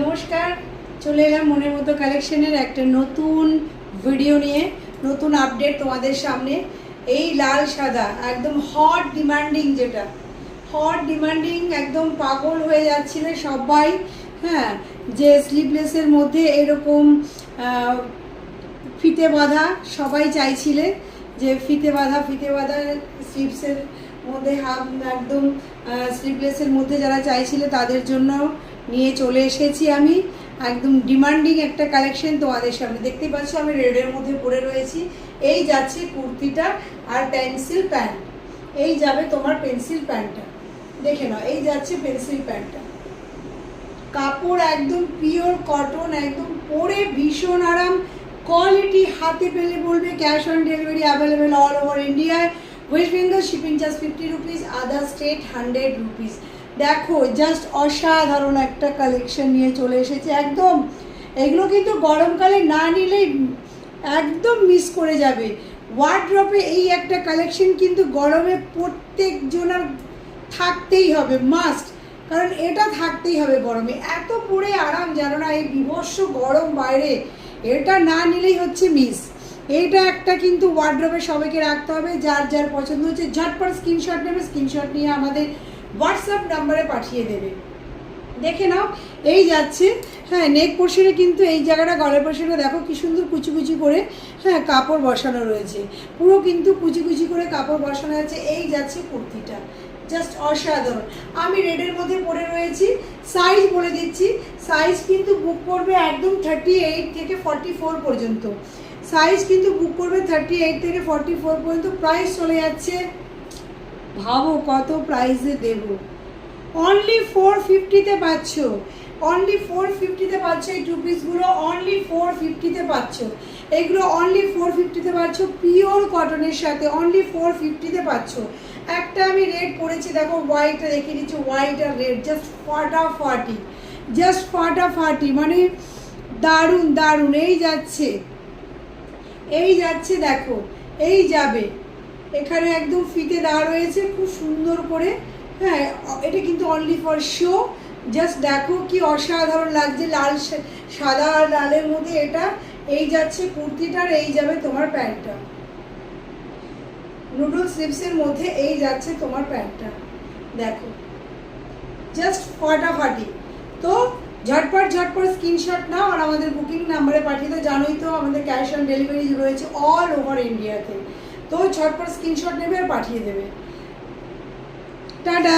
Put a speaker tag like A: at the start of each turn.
A: নমস্কার, চলে এলাম মনের মতো কালেকশনের একটা নতুন ভিডিও নিয়ে, নতুন আপডেট তোমাদের সামনে। এই লাল সাদা একদম হট ডিমান্ডিং, যেটা হট ডিমান্ডিং একদম পাগল হয়ে যাচ্ছিলে সবাই। হ্যাঁ, যে স্লিভলেসের মধ্যে এরকম ফিতে বাঁধা সবাই চাইছিলে, যে ফিতে বাঁধা স্লিভসের মধ্যে একদম স্লিভলেসের মধ্যে যারা চাইছিলে তাদের জন্য নিয়ে চলে এসেছি আমি একদম ডিমান্ডিং একটা কালেকশন তোমাদের সামনে। দেখতেই পাচ্ছ আমি রেডের মধ্যে পরে রয়েছি। এই যাচ্ছে কুর্তিটা আর পেন্সিল প্যান্ট, এই যাবে তোমার পেন্সিল প্যান্টটা, দেখে নাও। এই যাচ্ছে পেন্সিল প্যান্টটা, কাপড় একদম পিওর কটন, একদম পরে ভীষণ আরাম, কোয়ালিটি হাতে পেলে বলবে। Cash on delivery available all over ইন্ডিয়ায়। West Bengal shipping charge 50 rupees, other state 100 rupees. দেখো জাস্ট অসাধারণ একটা কালেকশন নিয়ে চলে এসেছে একদম। এগুলো কিন্তু গরমকালে না নিলেই একদম মিস করে যাবে। ওয়ার্ড্রপে এই একটা কালেকশন কিন্তু গরমে প্রত্যেকজনের থাকতেই হবে, মাস্ট, কারণ এটা থাকতেই হবে গরমে। এত পরে আরাম জানো না, এই বিভৎস গরম বাইরে এটা না নিলেই হচ্ছে মিস। এইটা একটা কিন্তু ওয়ার্ড্রপে সবাইকে রাখতে হবে। যার যার পছন্দ হচ্ছে ঝটপট স্ক্রিনশট নেবে, স্ক্রিনশট নিয়ে আমাদের হোয়াটসঅ্যাপ নাম্বারে পাঠিয়ে দেবে। দেখে নাও এই যাচ্ছে। হ্যাঁ, নেক পোর্শনে কিন্তু এই জায়গাটা, গলার পোর্শনে দেখো কি সুন্দর কুচি কুচি করে হ্যাঁ কাপড় বসানো রয়েছে, পুরো কিন্তু কুচি কুচি করে কাপড় বসানো আছে। এই যাচ্ছে কুর্তিটা, জাস্ট অসাধারণ। আমি রেডের মধ্যে পরে রয়েছি। সাইজ বলে দিচ্ছি, সাইজ কিন্তু বুক করবে একদম 38 থেকে 44 পর্যন্ত। সাইজ কিন্তু বুক করবে 38 থেকে 44 পর্যন্ত। প্রাইস চলে যাচ্ছে, ভাবো কত প্রাইসে দেব, অনলি 450-তে পাচ্ছ, অনলি 450-তে পাচ্ছ। এই টু পিসগুলো অনলি 450-তে পাচ্ছ, এইগুলো অনলি 450-তে পাচ্ছ, পিওর কটনের সাথে অনলি 450-তে পাচ্ছ। একটা আমি রেড পরেছি, দেখো হোয়াইটটা দেখিয়ে দিচ্ছি, হোয়াইট আর রেড, জাস্ট ফাটাফাটি, জাস্ট ফাটাফাটি, মানে দারুণ দারুণ। এই যাচ্ছে, এই যাচ্ছে, দেখো এই যাবে, এখানে একদম ফিতে দেওয়া রয়েছে খুব সুন্দর করে। হ্যাঁ, এটা কিন্তু অনলি ফর শো। জাস্ট দেখো কি অসাধারণ লাগছে, লাল সাদা আর লালের মধ্যে এটা। এই যাচ্ছে কুর্তিটার, এই যাবে তোমার প্যান্টটা, নুডল স্লিভসের মধ্যে এই যাচ্ছে তোমার প্যান্টটা, দেখো জাস্ট ফাটাফাটি। তো ঝটপট ঝটপট স্ক্রিনশট নাও আর আমাদের বুকিং নাম্বারে পাঠিয়ে দাও। জানোই তো আমাদের ক্যাশ অন ডেলিভারি রয়েছে অল ওভার ইন্ডিয়াতে। তো ঝটপট স্ক্রিনশট নেবে আর পাঠিয়ে দেবে। টাটা।